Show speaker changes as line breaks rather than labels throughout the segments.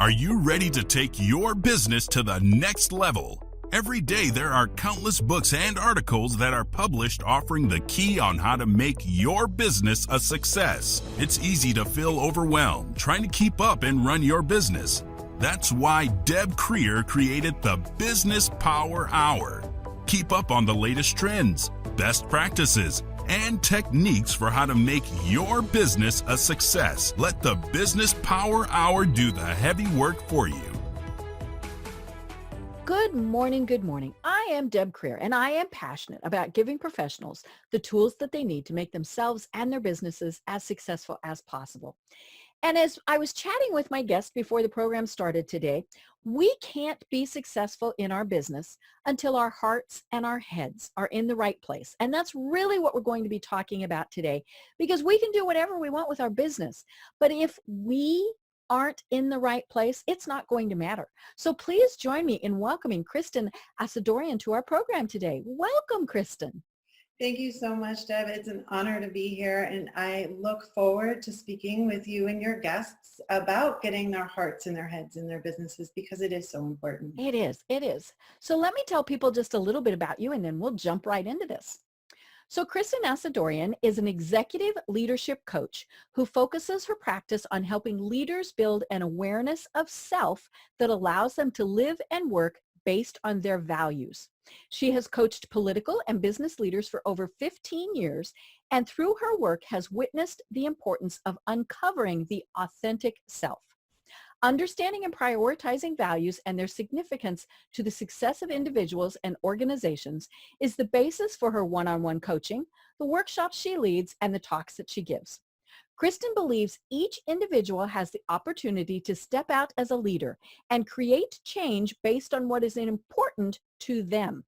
Are you ready to take your business to the next level? Every day there are countless books and articles that are published offering the key on how to make your business a success. It's easy to feel overwhelmed trying to keep up and run your business. That's why Deb Creer created the Business Power Hour. Keep up on the latest trends, best practices, and techniques for how to make your business a success. Let the Business Power Hour do the heavy work for you.
Good morning, good morning. I am Deb Creer, and I am passionate about giving professionals the tools that they need to make themselves and their businesses as successful as possible. And as I was chatting with my guest before the program started today, we can't be successful in our business until our hearts and our heads are in the right place. And that's really what we're going to be talking about today, because we can do whatever we want with our business. But if we aren't in the right place, it's not going to matter. So please join me in welcoming Kristin Asadourian to our program today. Welcome, Kristin.
Thank you so much, Deb. It's an honor to be here, and I look forward to speaking with you and your guests about getting their hearts in their heads in their businesses, because it is so important.
It is. It is. So let me tell people just a little bit about you, and then we'll jump right into this. So Kristin Asadourian is an executive leadership coach who focuses her practice on helping leaders build an awareness of self that allows them to live and work based on their values. She has coached political and business leaders for over 15 years, and through her work has witnessed the importance of uncovering the authentic self. Understanding and prioritizing values and their significance to the success of individuals and organizations is the basis for her one-on-one coaching, the workshops she leads, and the talks that she gives. Kristin believes each individual has the opportunity to step out as a leader and create change based on what is important to them.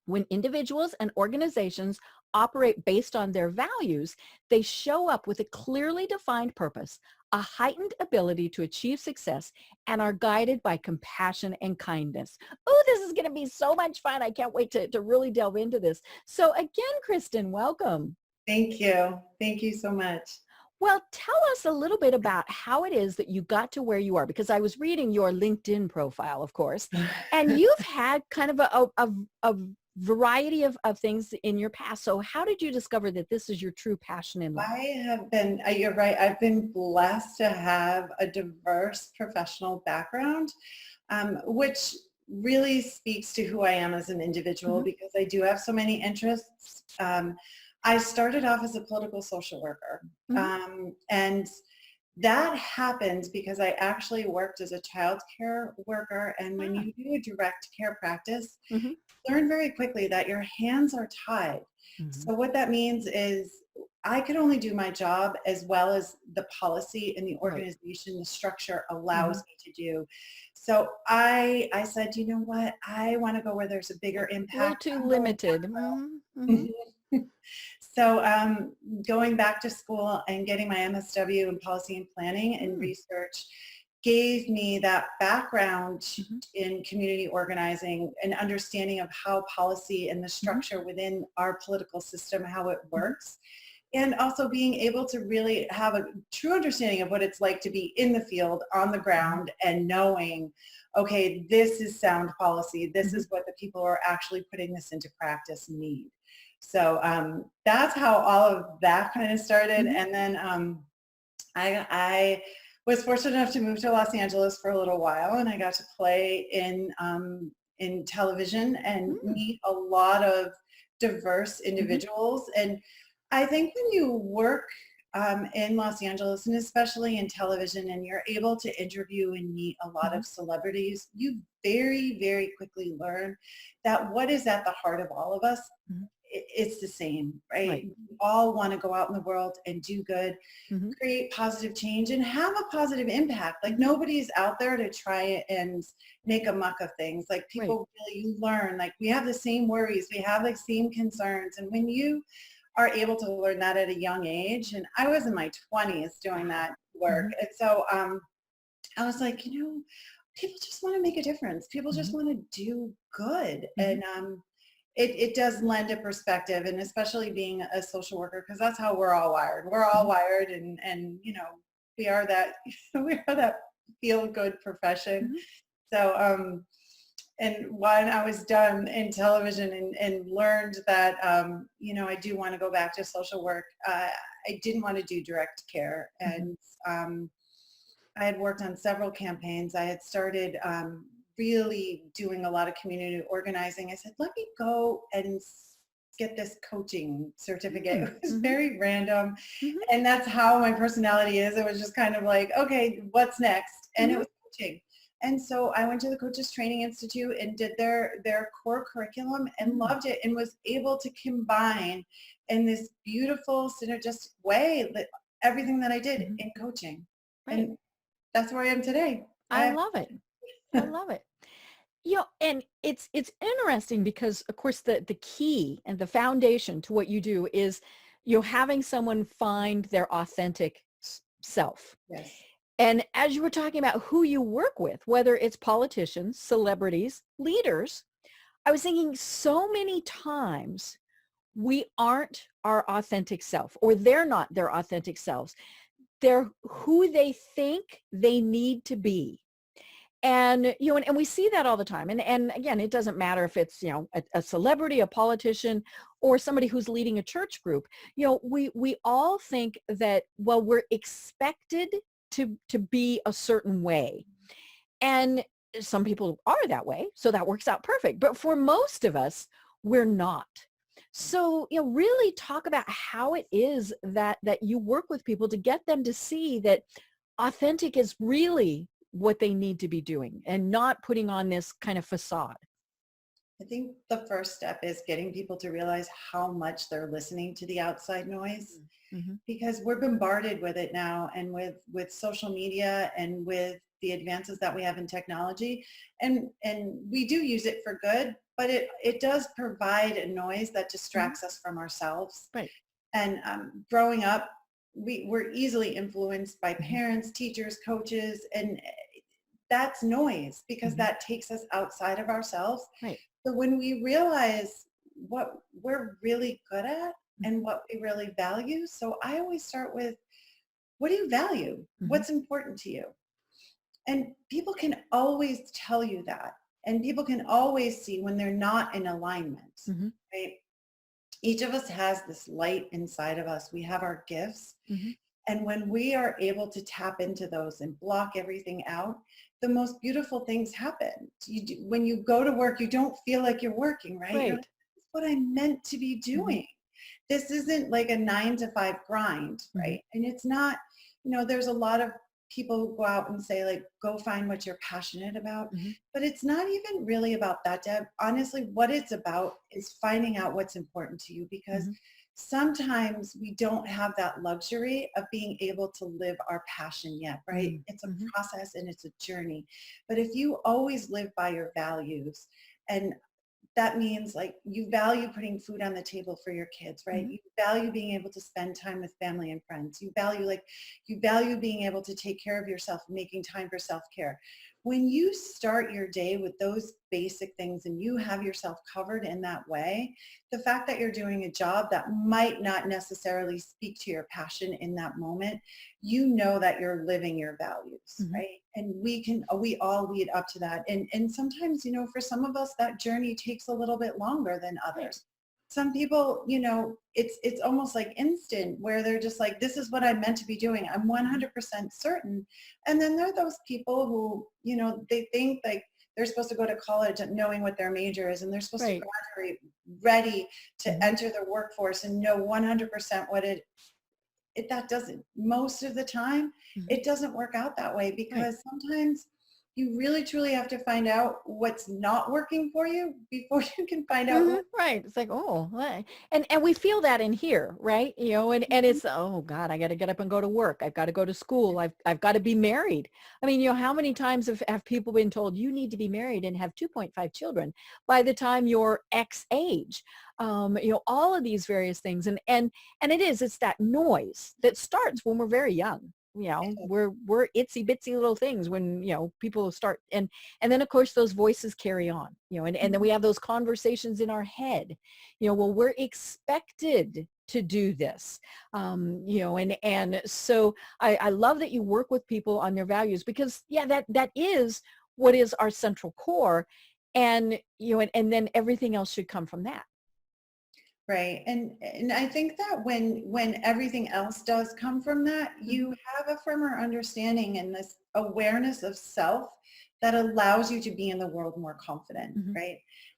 When individuals and organizations operate based on their values, they show up with a clearly defined purpose, a heightened ability to achieve success, and are guided by compassion and kindness. Oh, this is going to be so much fun. I can't wait to really delve into this. So again, Kristin, welcome.
Thank you. Thank you so much.
Well, tell us a little bit about how it is that you got to where you are, because I was reading your LinkedIn profile, of course, and you've had kind of a variety of things in your past. So how did you discover that this is your true passion in life?
You're right, I've been blessed to have a diverse professional background, which really speaks to who I am as an individual, because I do have so many interests. I started off as a political social worker, and that happened because I actually worked as a child care worker. And when you do a direct care practice, learn very quickly that your hands are tied. So what that means is I could only do my job as well as the policy and the organization, the structure allows me to do. So I said, you know what, I want to go where there's a bigger impact.
A little too limited.
So going back to school and getting my MSW in policy and planning and research gave me that background in community organizing and understanding of how policy and the structure within our political system, how it works, and also being able to really have a true understanding of what it's like to be in the field, on the ground, and knowing, okay, this is sound policy. This is what the people who are actually putting this into practice need. So that's how all of that kind of started. And then I was fortunate enough to move to Los Angeles for a little while, and I got to play in television and meet a lot of diverse individuals. And I think when you work in Los Angeles, and especially in television, and you're able to interview and meet a lot of celebrities, you very, very quickly learn that what is at the heart of all of us, it's the same, right? We all want to go out in the world and do good, create positive change, and have a positive impact. Like, nobody's out there to try and make a muck of things. Like, people really, you learn, like, we have the same worries, we have the same concerns. And when you are able to learn that at a young age, and I was in my 20s doing that work. And so I was like, you know, people just want to make a difference. People just want to do good. And it does lend a perspective, and especially being a social worker, because that's how we're all wired. We're all wired, and you know, we are that feel good profession.
Mhm.
So, and when I was done in television and learned that, I do want to go back to social work, I didn't want to do direct care.
Mhm.
And I had worked on several campaigns. I had started really doing a lot of community organizing. I said, let me go and get this coaching certificate.
Mm.
It was
Mhm.
very random.
Mhm.
And that's how my personality is. It was just kind of like, okay, what's next? And it
Mhm.
was coaching. And so I went to the Coaches Training Institute and did their core curriculum and
Mm.
loved it, and was able to combine in this beautiful synergistic way that everything that I did
Mhm.
in coaching.
Right.
And that's where I am today.
I love it. I love it. And it's interesting because of course the key and the foundation to what you do is having someone find their authentic self.
Yes.
And as you were talking about who you work with, whether it's politicians, celebrities, leaders, I was thinking so many times we aren't our authentic self, or they're not their authentic selves. They're who they think they need to be. And and we see that all the time. And again, it doesn't matter if it's a celebrity, a politician, or somebody who's leading a church group. We all think that, well, we're expected to be a certain way, and some people are that way, so that works out perfect. But for most of us, we're not. So really talk about how it is that you work with people to get them to see that authentic is really what they need to be doing, and not putting on this kind of facade.
I think the first step is getting people to realize how much they're listening to the outside noise,
Mm-hmm.
because we're bombarded with it now, and with social media and with the advances that we have in technology, and we do use it for good, but it does provide a noise that
Mm-hmm.
distracts us from ourselves.
Right.
And growing up, we're easily influenced by
Mm-hmm.
parents, teachers, coaches, and that's noise, because
Mm-hmm.
that takes us outside of ourselves.
Right.
So when we realize what we're really good at and
Mm-hmm.
what we really value, so I always start with, what do you value?
Mm-hmm.
What's important to you? And people can always tell you that. And people can always see when they're not in alignment,
Mm-hmm.
right? Each of us has this light inside of us. We have our gifts.
Mm-hmm.
And when we are able to tap into those and block everything out, the most beautiful things happen. When you go to work, you don't feel like you're working, right? You're like,
Right.
this is what I'm meant to be
Mm-hmm.
doing. This isn't like a 9 to 5 grind,
Mm-hmm.
right? And it's not, there's a lot of people who go out and say, like, go find what you're passionate about.
Mm-hmm.
But it's not even really about that, Deb. Honestly, what it's about is finding out what's important to you, because
Mm-hmm.
sometimes we don't have that luxury of being able to live our passion yet, right? It's a
Mm-hmm.
process and it's a journey. But if you always live by your values, and that means, like, you value putting food on the table for your kids, right?
Mm-hmm.
You value being able to spend time with family and friends. You value being able to take care of yourself, making time for self-care. When you start your day with those basic things and you have yourself covered in that way, the fact that you're doing a job that might not necessarily speak to your passion in that moment, you know that you're living your values,
Mm-hmm.
right? And we all lead up to that. And sometimes, for some of us, that journey takes a little bit longer than
Right.
others. Some people, it's almost like instant, where they're just like, this is what I'm meant to be doing. I'm 100% certain. And then there are those people who, they think like they're supposed to go to college knowing what their major is, and they're supposed to
Right.
graduate ready to
Mm-hmm.
enter the workforce and know 100% what that doesn't, most of the time,
Mm-hmm.
it doesn't work out that way,
Right.
because sometimes you really truly have to find out what's not working for you before you can find out
Mm-hmm.
what.
Right. It's like, oh, and we feel that in here, right? And it's, oh God, I got to get up and go to work. I've got to go to school. I've got to be married. I mean, how many times have people been told you need to be married and have 2.5 children by the time you're X age? All of these various things. And it's that noise that starts when we're very young. We're itsy bitsy little things when, people start, and then of course those voices carry on, and then we have those conversations in our head, well, we're expected to do this. And so I love that you work with people on their values, because that is what is our central core. And, and then everything else should come from that.
Right. And I think that when everything else does come from that, you have a firmer understanding and this awareness of self that allows you to be in the world more confident, right?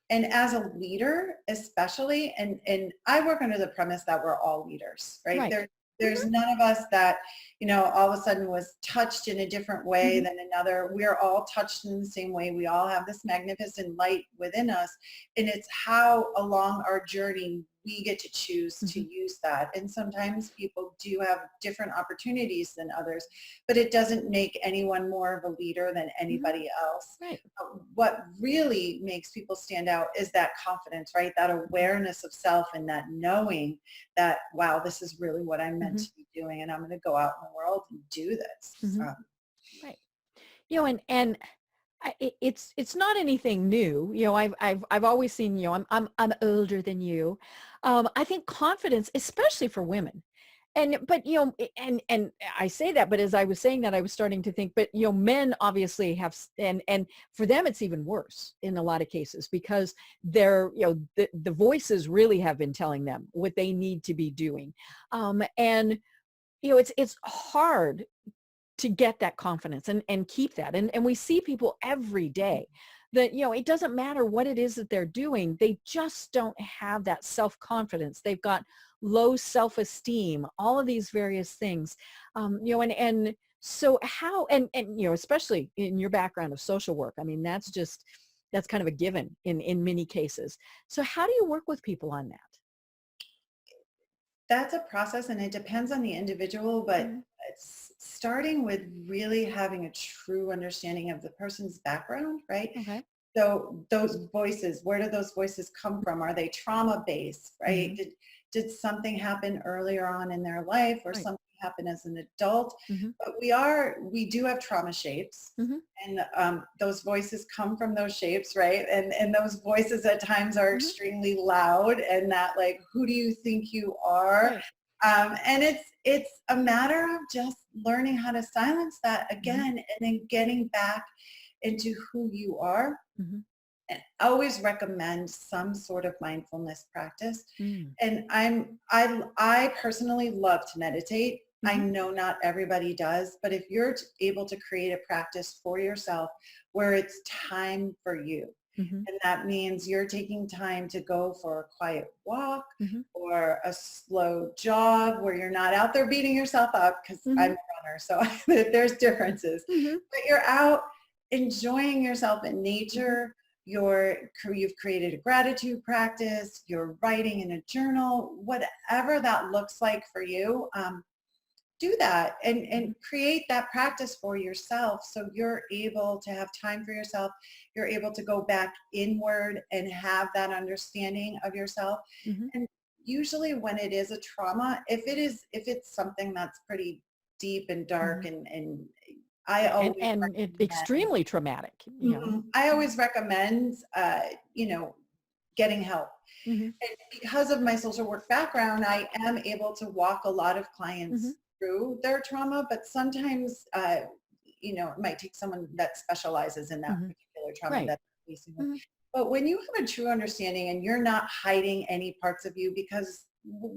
And as a leader, especially, and I work under the premise that we're all leaders, right? There's none of us that, all of a sudden was touched in a different way than another. We're all touched in the same way. We all have this magnificent light within us. And it's how along our journey we get to choose to use that. And sometimes people do have different opportunities than others, but it doesn't make anyone more of a leader than anybody else.
Right.
What really makes people stand out is that confidence, right? That awareness of self and that knowing that, wow, this is really what I'm meant to be doing, and I'm going to go out in the world and do this.
Right. And it's not anything new. I've always seen, I'm older than you. I think confidence, especially for women, but and I say that, but as I was saying that, I was starting to think, but men obviously have, and for them it's even worse in a lot of cases, because they're, the voices really have been telling them what they need to be doing. And it's hard to get that confidence and keep that. And we see people every day that, it doesn't matter what it is that they're doing. They just don't have that self-confidence. They've got low self-esteem, all of these various things. And so how, and especially in your background of social work, I mean, that's kind of a given in many cases. So how do you work with people on that?
That's a process, and it depends on the individual, but it's starting with really having a true understanding of the person's background, right?
Okay.
So those voices, where do those voices come from? Are they trauma-based, right? Did something happen earlier on in their life, or something happen as an adult? But we do have trauma shapes, and those voices come from those shapes, right? And those voices at times are extremely loud, and that, like, who do you think you are? And it's a matter of just learning how to silence that again, and then getting back into who you are. And I always recommend some sort of mindfulness practice. And I personally love to meditate. I know not everybody does, but if you're able to create a practice for yourself where it's time for you, and that means you're taking time to go for a quiet walk or a slow jog where you're not out there beating yourself up, because I'm a runner, so there's differences. But you're out enjoying yourself in nature. You've created a gratitude practice, you're writing in a journal, whatever that looks like for you. Do that and create that practice for yourself, so you're able to have time for yourself. You're able to go back inward and have that understanding of yourself. And usually when it is a trauma, if it's something that's pretty deep and dark, and I always
extremely traumatic.
I always recommend getting help. And because of my social work background, I am able to walk a lot of clients through their trauma, but sometimes it might take someone that specializes in that particular trauma that they're facing with. But when you have a true understanding and you're not hiding any parts of you, because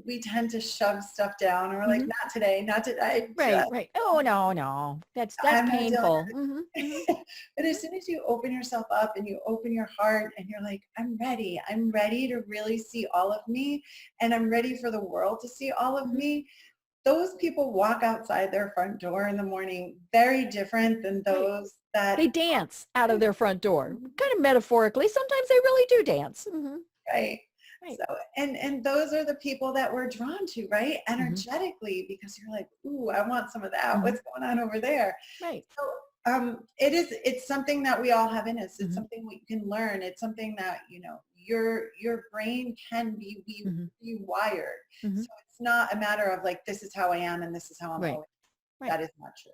we tend to shove stuff down, or like, not today, not today.
Right. Oh, no. That's painful.
But as soon as you open yourself up and you open your heart and you're like, I'm ready to really see all of me, and I'm ready for the world to see all of me. Those people walk outside their front door in the morning very different than those that
they dance out of their front door, kind of metaphorically. Sometimes they really do dance.
Right. So, and those are the people that we're drawn to, right? Energetically, because you're like, ooh, I want some of that. What's going on over there?
Right.
So it's something that we all have in us. It's something we can learn. It's something that, your brain can be rewired. So it's not a matter of like, this is how I am and this is how I'm always. That is not true.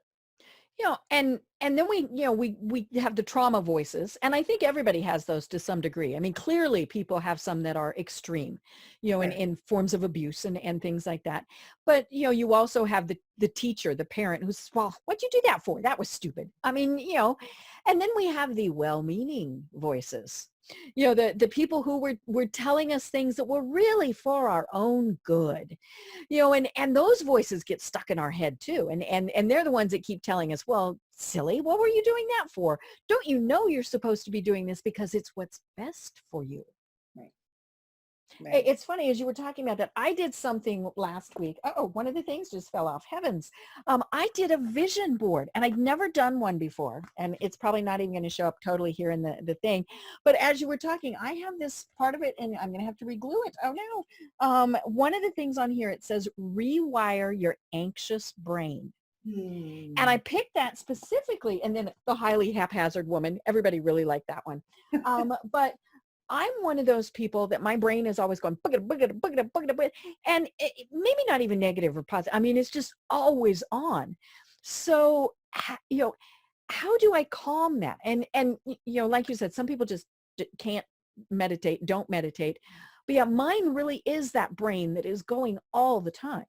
And then we have the trauma voices, and I think everybody has those to some degree. I mean, clearly people have some that are extreme,
Right.
in forms of abuse and things like that. But you also have the teacher, the parent who's, well, what'd you do that for? That was stupid. I mean, and then we have the well-meaning voices. The people who were telling us things that were really for our own good. And those voices get stuck in our head too. And they're the ones that keep telling us, well, silly, what were you doing that for? Don't you know you're supposed to be doing this because it's what's best for you?
Right.
Hey,
Right.
it's funny, as you were talking about that, I did something last week. Oh, one of the things just fell off. Heavens. I did a vision board, and I'd never done one before. And it's probably not even going to show up totally here in the thing. But as you were talking, I have this part of it, and I'm going to have to reglue it. Oh, no. One of the things on here, it says, rewire your anxious brain. And I
Hmm.
picked that specifically, and then the highly haphazard woman, everybody really liked that one. But I'm one of those people that my brain is always going, boogada, boogada, boogada, boogada, boogada, and maybe not even negative or positive. I mean, it's just always on. So, how do I calm that? And like you said, some people just can't meditate, don't meditate. But yeah, mine really is that brain that is going all the time.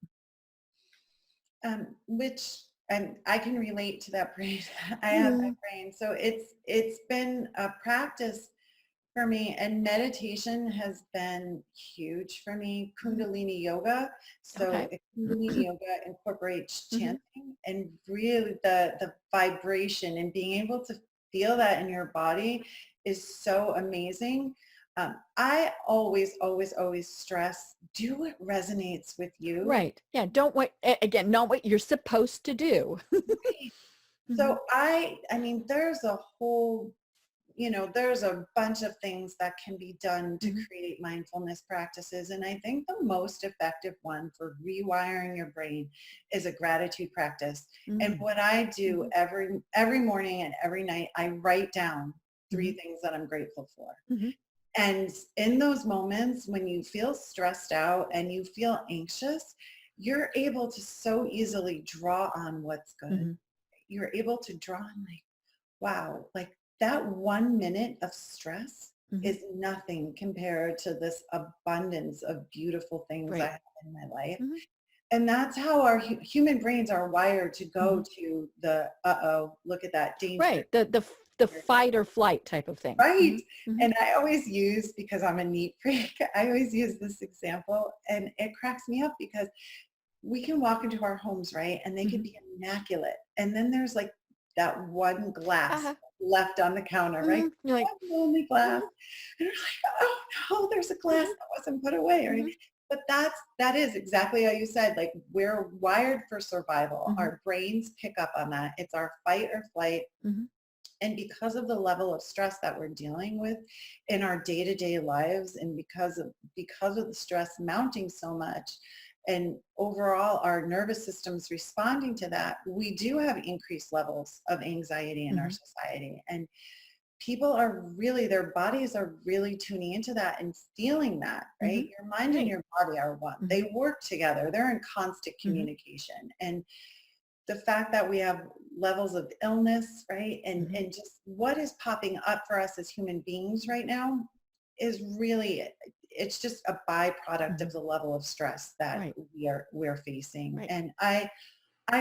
Which I can relate to that brain. I have that
Mm,
brain. So it's been a practice for me, and meditation has been huge for me.
mhm.
Kundalini yoga. So
Okay.
Kundalini yoga incorporates
Mhm.
chanting, and really the vibration and being able to feel that in your body is so amazing. I always, always, always stress, do what resonates with you.
Right. Yeah. Don't wait. Again, not what you're supposed to do.
Right.
Mhm.
So I mean, there's a whole, there's a bunch of things that can be done to
Mhm.
create mindfulness practices. And I think the most effective one for rewiring your brain is a gratitude practice. And
Mm.
what I do
Mhm.
every morning and every night, I write down three
Mhm.
things that I'm grateful for.
Mhm.
And in those moments when you feel stressed out and you feel anxious, you're able to so easily draw on what's good.
Mhm.
You're able to draw on, like, wow, like that 1 minute of stress
Mhm.
is nothing compared to this abundance of beautiful things I
Right.
have in my life.
Mhm.
And that's how our human brains are wired to go
Mhm.
to the, uh-oh, look at that danger.
Right. The fight or flight type of thing.
Right.
Mhm. Mhm.
And I always use, because I'm a neat freak, I always use this example, and it cracks me up because we can walk into our homes, right? And they could
Mhm.
be immaculate. And then there's like that one glass
Uh-huh.
left on the counter, right?
Mhm. You're like,
One only glass.
mhm.
And we're like, oh no, there's a glass
Mhm.
that wasn't put away, right?
Mhm.
But that is exactly how you said, like, we're wired for survival.
Mhm.
Our brains pick up on that. It's our fight or flight.
Mhm.
And because of the level of stress that we're dealing with in our day-to-day lives, and because of the stress mounting so much, and overall our nervous system's responding to that, we do have increased levels of anxiety in our
Mhm.
society. And people are really, their bodies are really tuning into that and feeling that, right?
Mhm.
Your mind and
Right.
your body are one. They
Mhm.
work together. They're in constant
Mhm.
communication. And the fact that we have levels of illness, right?
Mhm.
And just what is popping up for us as human beings right now is really, it's just a byproduct of
Mhm.
the level of stress that
Right.
we're facing.
Right.
And I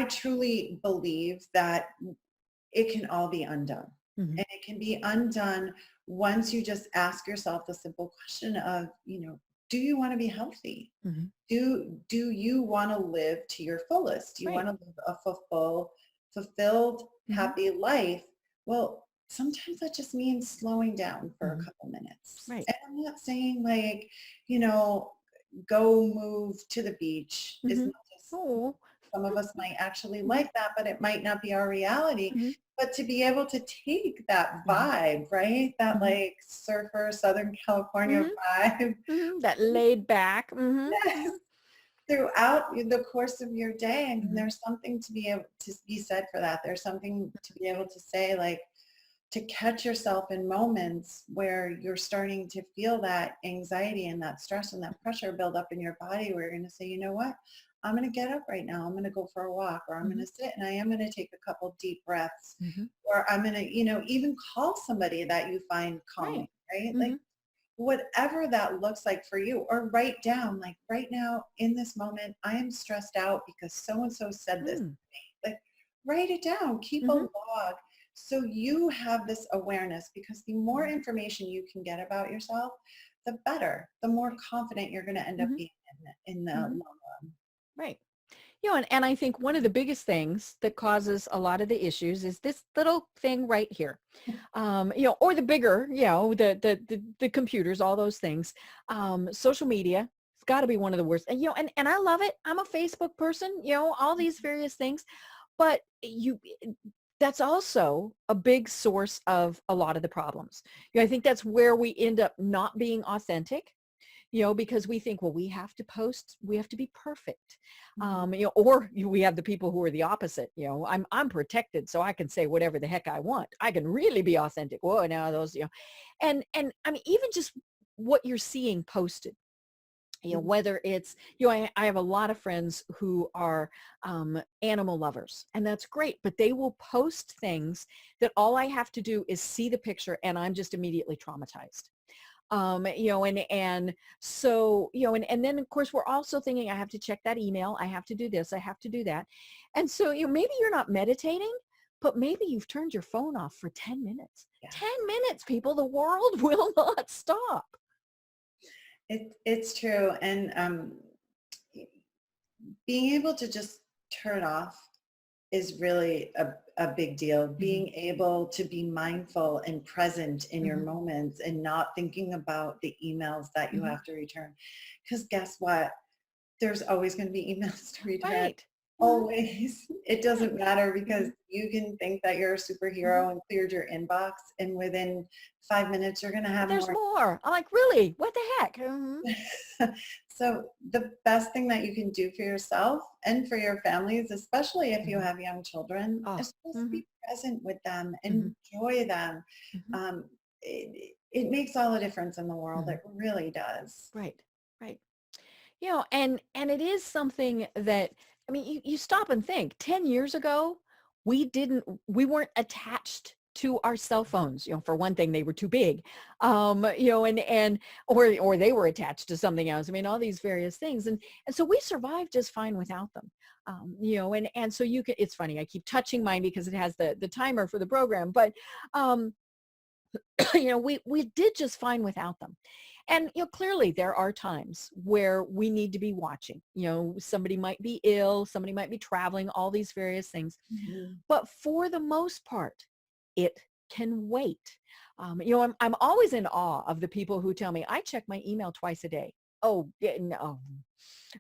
truly believe that it can all be undone.
Mhm.
And it can be undone once you just ask yourself the simple question of, do you want to be healthy?
Mhm.
Do you want to live to your fullest? Do you
Right.
want to live a fulfilled,
Mhm.
happy life? Well, sometimes that just means slowing down for a
Mhm.
couple minutes.
Right.
And I'm not saying, like, you know, go move to the beach as
Mhm.
much as
Oh.
some of us might actually
Mhm.
like that, but it might not be our reality.
Mhm.
But to be able to take that
Mhm.
vibe, right? That
Mhm.
like surfer, Southern California
Mhm.
vibe,
Mhm. That laid back. Mhm.
yes,
Mhm.
throughout the course of your day. I mean,
Mhm.
there's something to be able to be said for that. There's something to be able to say, like, to catch yourself in moments where you're starting to feel that anxiety and that stress and that pressure build up in your body, where you're going to say, you know what? I'm going to get up right now. I'm going to go for a walk, or I'm going to sit and I am going to take a couple deep breaths, or I'm going to, even call somebody that you find calming, right? Like whatever that looks like for you, or write down, like right now in this moment, I am stressed out because so-and-so said this to me. Like write it down, keep a log. So you have this awareness, because the more information you can get about yourself, the better, the more confident you're going to end up being in the long run.
Right. And I think one of the biggest things that causes a lot of the issues is this little thing right here, or the bigger, the computers, all those things. Social media, it's got to be one of the worst. And, and I love it. I'm a Facebook person, all these various things, but that's also a big source of a lot of the problems. I think that's where we end up not being authentic, because we think, well, we have to post, we have to be perfect. Or we have the people who are the opposite. I'm protected, so I can say whatever the heck I want. I can really be authentic. Whoa, now those, and I mean, even just what you're seeing posted, whether it's, I have a lot of friends who are animal lovers, and that's great, but they will post things that all I have to do is see the picture and I'm just immediately traumatized. And so, and then of course we're also thinking, I have to check that email. I have to do this. I have to do that. And so, maybe you're not meditating, but maybe you've turned your phone off for 10 minutes. 10 minutes, people, the world will not stop.
It's true. And being able to just turn off is really a big deal. Being able to be mindful and present in your moments, and not thinking about the emails that you have to return. Because guess what? There's always going to be emails to return.
Right.
Always. It doesn't matter, because you can think that you're a superhero and cleared your inbox, and within 5 minutes you're going to have
There's more. I'm like, really? What the heck?
So the best thing that you can do for yourself and for your families, especially if you have young children, is just be present with them, enjoy them. It makes all the difference in the world. It really does.
Right. And it is something that, I mean, you stop and think, 10 years ago, we weren't attached to our cell phones. For one thing, they were too big, or they were attached to something else. I mean, all these various things. And so we survived just fine without them. And so it's funny, I keep touching mine because it has the timer for the program, but, we did just fine without them. And, clearly there are times where we need to be watching, somebody might be ill, somebody might be traveling, all these various things. But for the most part, it can wait. I'm always in awe of the people who tell me, I check my email twice a day. Oh, no,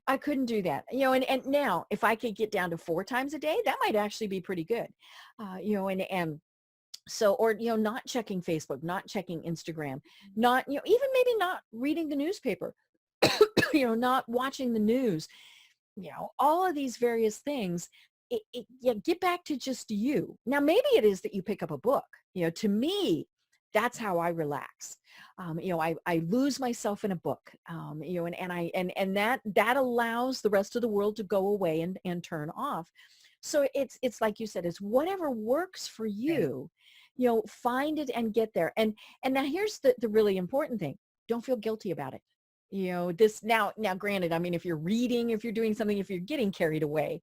I couldn't do that. And now if I could get down to 4 times a day, that might actually be pretty good. And so, or, not checking Facebook, not checking Instagram, not, even maybe not reading the newspaper, not watching the news, all of these various things. Get back to just you. Now, maybe it is that you pick up a book. To me, that's how I relax. I lose myself in a book, and that allows the rest of the world to go away and turn off. So it's like you said, it's whatever works for you, find it and get there. And now here's the really important thing. Don't feel guilty about it. This now granted, I mean, if you're reading, if you're doing something, if you're getting carried away,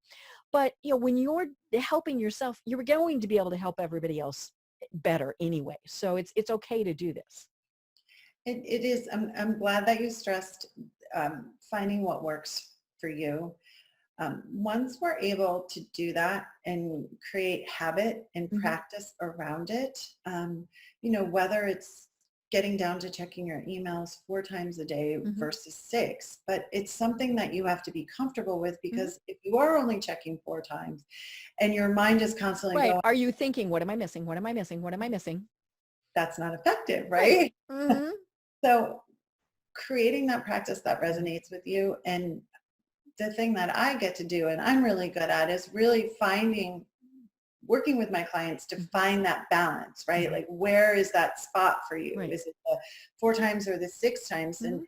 but when you're helping yourself, you're going to be able to help everybody else better anyway. So it's okay to do this.
It is. I'm glad that you stressed finding what works for you. Once we're able to do that and create habit and practice around it, whether it's getting down to checking your emails 4 times a day versus 6, but it's something that you have to be comfortable with, because if you are only checking 4 times and your mind is constantly going,
are you thinking, what am I missing? What am I missing? What am I missing?
That's not effective, right? So creating that practice that resonates with you. And the thing that I get to do, and I'm really good at, is really working with my clients to find that balance, right? Like, where is that spot for you? Right. Is it the 4 times or the 6 times? And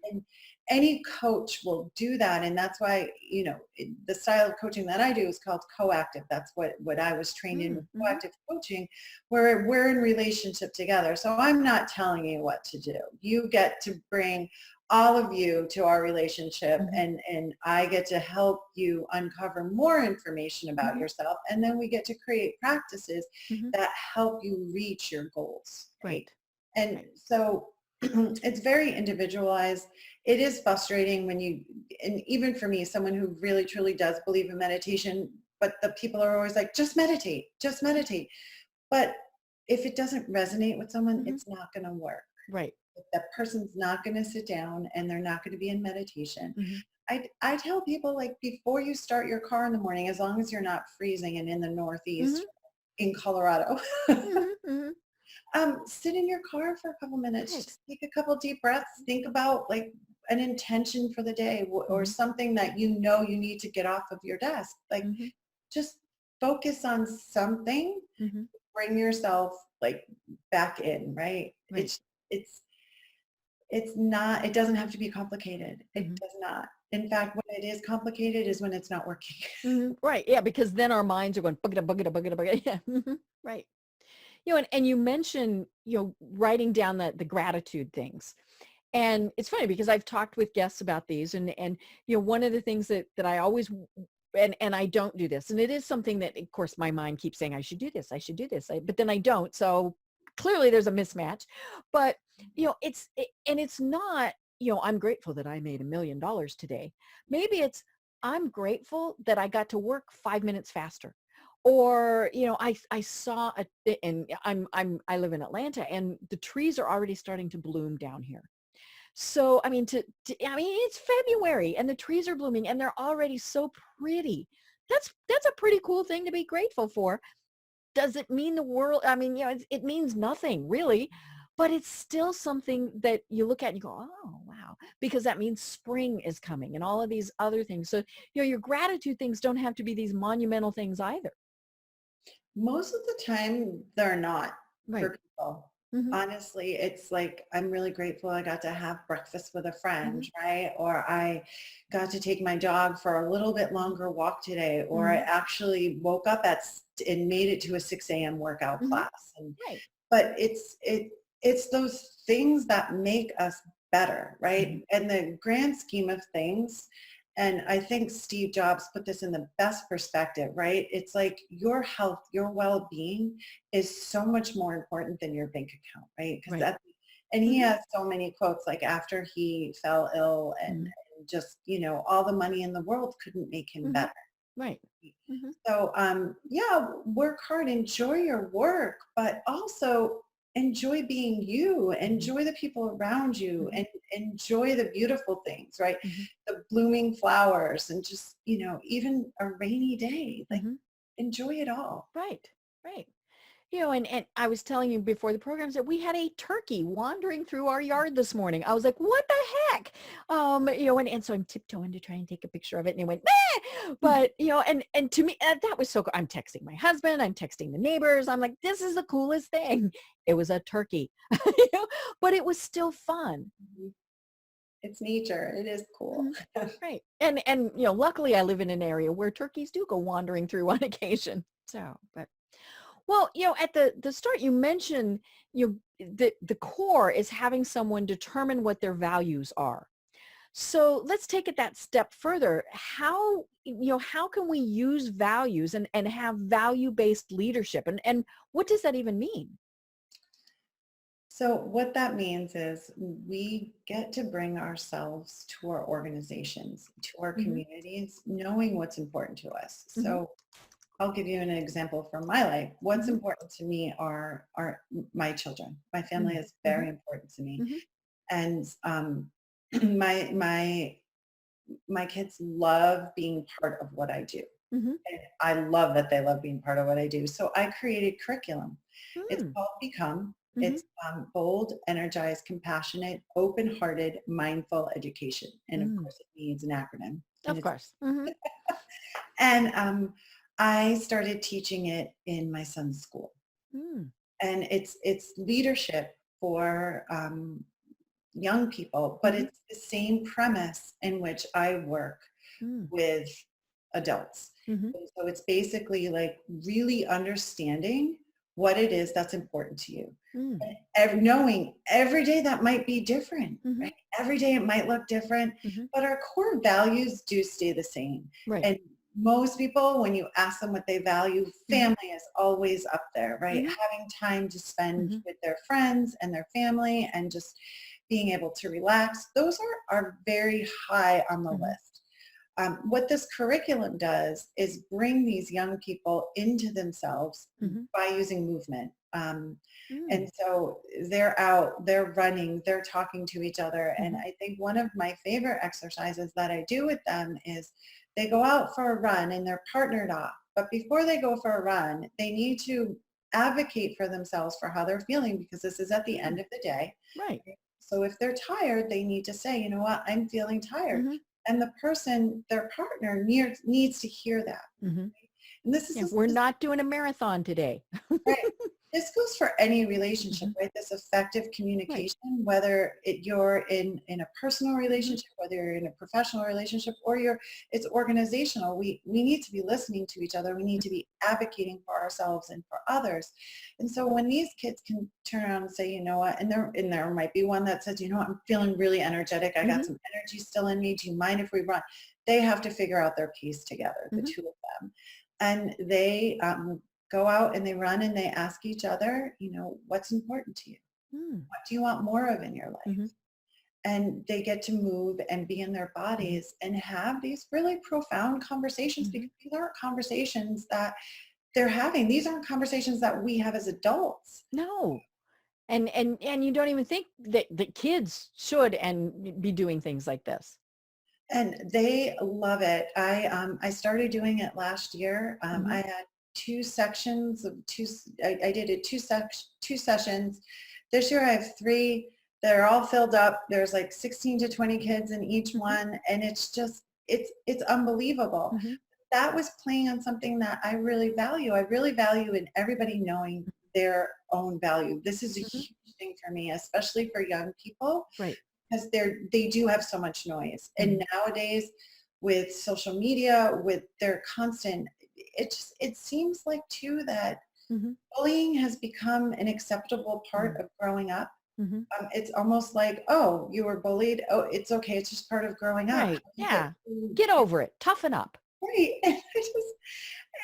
any coach will do that. And that's why, the style of coaching that I do is called coactive. That's what I was trained in with coactive coaching, where we're in relationship together. So I'm not telling you what to do. You get to bring all of you to our relationship, and I get to help you uncover more information about yourself. And then we get to create practices that help you reach your goals.
Right.
And so it's very individualized. It is frustrating when and even for me, someone who really truly does believe in meditation, but the people are always like, just meditate, just meditate. But if it doesn't resonate with someone, it's not going to work.
Right.
If that person's not going to sit down and they're not going to be in meditation. I tell people, like, before you start your car in the morning, as long as you're not freezing and in the Northeast in Colorado, sit in your car for a couple minutes, just take a couple deep breaths, think about like an intention for the day, or something that you need to get off of your desk. Like, just focus on something, bring yourself like back in, right? It's not, it doesn't have to be complicated. It does not. In fact, when it is complicated is when it's not working.
Right. Yeah. Because then our minds are going, bugga, bugga, bugga, bugga. Yeah. Right. And you mentioned, writing down the gratitude things. And it's funny because I've talked with guests about these, and one of the things that I always, and I don't do this, and it is something that, of course, my mind keeps saying, I should do this, but then I don't. So clearly there's a mismatch. But, it's not, I'm grateful that I made $1 million today. Maybe it's, I'm grateful that I got to work 5 minutes faster. Or, I saw and I live in Atlanta, and the trees are already starting to bloom down here. So, I mean, it's February and the trees are blooming and they're already so pretty. That's a pretty cool thing to be grateful for. Does it mean the world? I mean, it means nothing really, but it's still something that you look at and you go, oh, wow, because that means spring is coming and all of these other things. So, your gratitude things don't have to be these monumental things either.
Most of the time, they're not for people. Honestly, it's like, I'm really grateful I got to have breakfast with a friend, right? Or I got to take my dog for a little bit longer walk today, or I actually woke up and made it to a 6 a.m. workout class. And, but it's those things that make us better, right? And the grand scheme of things, and I think Steve Jobs put this in the best perspective, right? It's like your health, your well-being is so much more important than your bank account, right? Because and he has so many quotes, like after he fell ill and just, all the money in the world couldn't make him better.
Right.
So, work hard, enjoy your work, but also enjoy being you, enjoy the people around you, and enjoy the beautiful things, right? The blooming flowers, and just, even a rainy day, like enjoy it all.
Right. And I was telling you before the programs that we had a turkey wandering through our yard this morning. I was like, what the heck? And so I'm tiptoeing to try and take a picture of it, and it went, bah! But, and to me, that was so cool. I'm texting my husband, I'm texting the neighbors. I'm like, this is the coolest thing. It was a turkey, but it was still fun.
It's nature. It is cool.
Right. And, luckily I live in an area where turkeys do go wandering through on occasion. So, but. Well, at the start, you mentioned, the core is having someone determine what their values are. So let's take it that step further. How can we use values and have value-based leadership? And what does that even mean?
So what that means is we get to bring ourselves to our organizations, to our communities, knowing what's important to us. So I'll give you an example from my life. What's important to me are my children. My family is very important to me. And my kids love being part of what I do. And I love that they love being part of what I do. So I created curriculum. It's called Become. It's bold, energized, compassionate, open-hearted, mindful education. And of course it needs an acronym.
Of course.
And I started teaching it in my son's school. And it's leadership for young people, but
Mhm.
it's the same premise in which I work
Mm.
with adults.
Mhm.
And so it's basically like really understanding what it is that's important to you.
Mm.
And knowing every day that might be different,
Mhm.
right? Every day it might look different,
Mhm.
but our core values do stay the same.
Right.
And most people, when you ask them what they value,
Mhm.
family is always up there, right?
Mhm.
Having time to spend
Mhm.
with their friends and their family and just being able to relax. Those are very high on the
Mhm.
list. What this curriculum does is bring these young people into themselves
Mhm.
by using movement. And
Mm.
so they're out, they're running, they're talking to each other. And
Mhm.
I think one of my favorite exercises that I do with them is they go out for a run and they're partnered off. But before they go for a run, they need to advocate for themselves for how they're feeling because this is at the end
Mm.
of the day.
Right.
So if they're tired, they need to say, you know what, I'm feeling tired.
Mhm.
And the person, their partner needs to hear that.
Mhm.
And this is
Yeah, we're not doing a marathon today.
right. This goes for any relationship,
Mhm.
right? This effective
Right.
communication, whether you're in a personal
Mhm.
relationship, whether you're in a professional relationship, or it's organizational. We need to be listening to each other. We need to be advocating for ourselves and for others. And so when these kids can turn around and say, you know what, and there might be one that says, you know what, I'm feeling really energetic. I got
Mhm.
some energy still in me. Do you mind if we run? They have to figure out their piece together, the
Mhm.
two of them. And they go out and they run and they ask each other, you know, what's important to you?
Mm.
What do you want more of in your life?
Mhm.
And they get to move and be in their
Mhm.
bodies and have these really profound conversations because
Mhm.
these aren't conversations that they're having. These aren't conversations that we have as adults.
No. And you don't even think that kids should and be doing things like this.
And they love it. I started doing it last year. I
Mhm.
had two sections of I did it two sessions. This year I have three. They're all filled up. There's like 16 to 20 kids in each
Mhm.
one, and it's just it's unbelievable.
Mhm.
That was playing on something that I really value. I really value in everybody knowing their own value. This is a
Mhm.
huge thing for me, especially for young people
Right.
because they do have so much noise. And
Mhm.
nowadays with social media, with their constant, it seems like too that
Mhm.
bullying has become an acceptable part
Mm.
of growing up.
Mhm.
It's almost like, oh, you were bullied. Oh, it's okay. It's just part of growing up. How
Right.
do you get
Yeah.
through
Get over it. Toughen up.
right?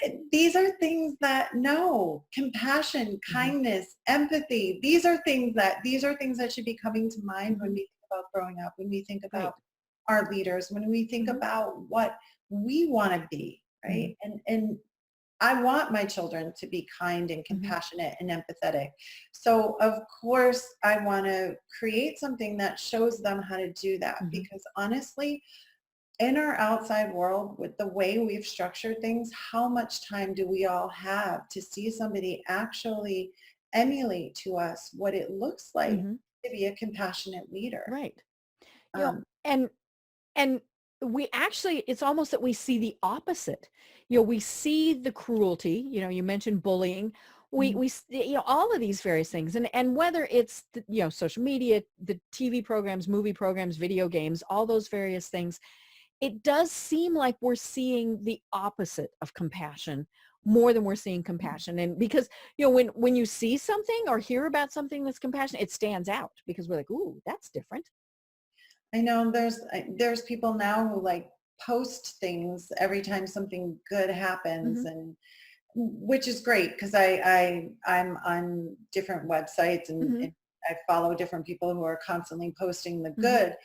And these are things that no compassion,
Mhm.
kindness, empathy. These are things that should be coming to mind when
Mhm.
we think about growing up, when we think about
Right.
our leaders, when we think
Mhm.
about what we want to be,
Mhm.
right? And I want my children to be kind and
Mhm.
compassionate and empathetic. So of course I want to create something that shows them how to do that
Mhm.
because honestly, in our outside world with the way we've structured things, how much time do we all have to see somebody actually emulate to us what it looks like
Mhm.
to be a compassionate leader?
Right. You know,
Um,
and we actually, it's almost that we see the opposite. We see the cruelty, you mentioned bullying. All of these various things. And whether it's, social media, the TV programs, movie programs, video games, all those various things, it does seem like we're seeing the opposite of compassion more than we're seeing compassion. And because, when you see something or hear about something that's compassionate, it stands out because we're like, ooh, that's different.
I know there's people now who like post things every time something good happens
Hmm.
and which is great because I'm on different websites
Hmm.
and I follow different people who are constantly posting the
Hmm.
good,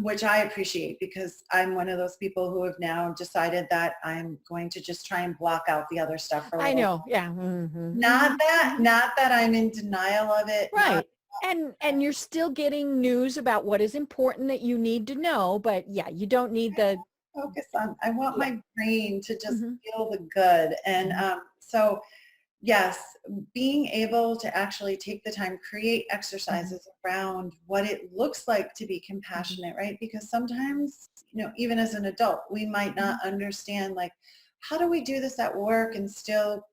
which I appreciate because I'm one of those people who have now decided that I'm going to just try and block out the other stuff for a
I
little
know.
while.
Yeah. Hmm.
Not
Hmm.
that,
Hmm.
not that I'm in denial of it. Not
Right. And you're still getting news about what is important that you need to know, but yeah, you don't need the,
focus on. I want
yeah.
my brain to just
Hmm.
feel the good, and
Hmm.
so yes, being able to actually take the time, create
Hmm.
exercises around what it looks like to be
Hmm.
compassionate, right? Because sometimes, even as an adult, we might
Hmm.
not understand like, how do we do this at work and still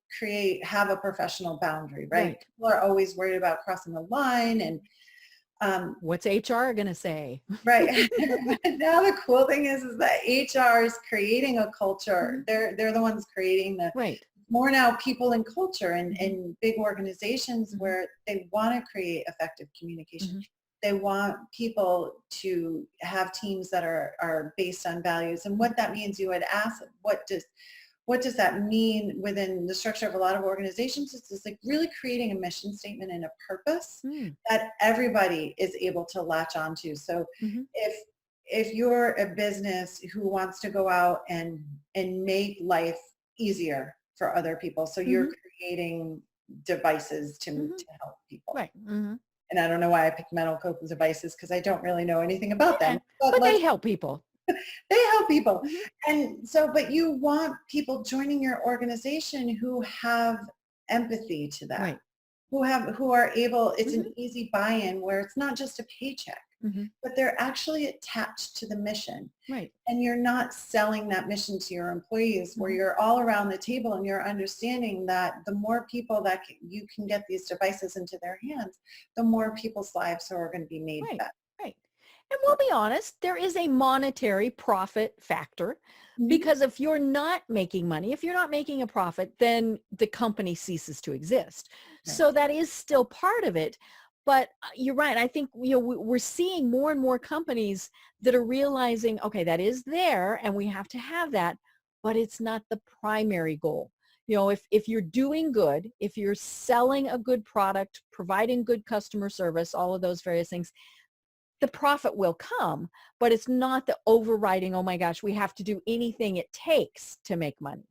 have a professional boundary, right?
Right.
People are always worried about crossing the line and
What's HR going to say?
Right. Now the cool thing is that HR is creating a culture. They're the ones creating the
Right.
more now people in culture and big organizations
Mhm.
where they want to create effective communication.
Mhm.
They want people to have teams that are based on values. And what that means, you had asked, what does that mean within the structure of a lot of organizations? It's just like really creating a mission statement and a purpose
Mm.
that everybody is able to latch onto. So
Mhm.
if you're a business who wants to go out and make life easier for other people, so you're
Mhm.
creating devices to
Mhm.
help people.
Right. Mhm.
And I don't know why I picked medical coping devices because I don't really know anything about
Yeah.
them. But
But they help people.
they help people.
Mhm.
And so, but you want people joining your organization who have empathy to that,
Right.
who are able, it's
Mhm.
an easy buy-in where it's not just a paycheck,
Mhm.
but they're actually attached to the mission.
Right.
And you're not selling that mission to your employees, where
Mhm.
you're all around the table and you're understanding that the more people that you can get these devices into their hands, the more people's lives are going to be made
Right.
better.
Right. And we'll be honest, there is a monetary profit factor,
Mhm.
because if you're not making money, if you're not making a profit, then the company ceases to exist.
Right.
So that is still part of it. But you're right. I think we're seeing more and more companies that are realizing, okay, that is there and we have to have that, but it's not the primary goal. If you're doing good, if you're selling a good product, providing good customer service, all of those various things, the profit will come, but it's not the overriding, oh my gosh, we have to do anything it takes to make money.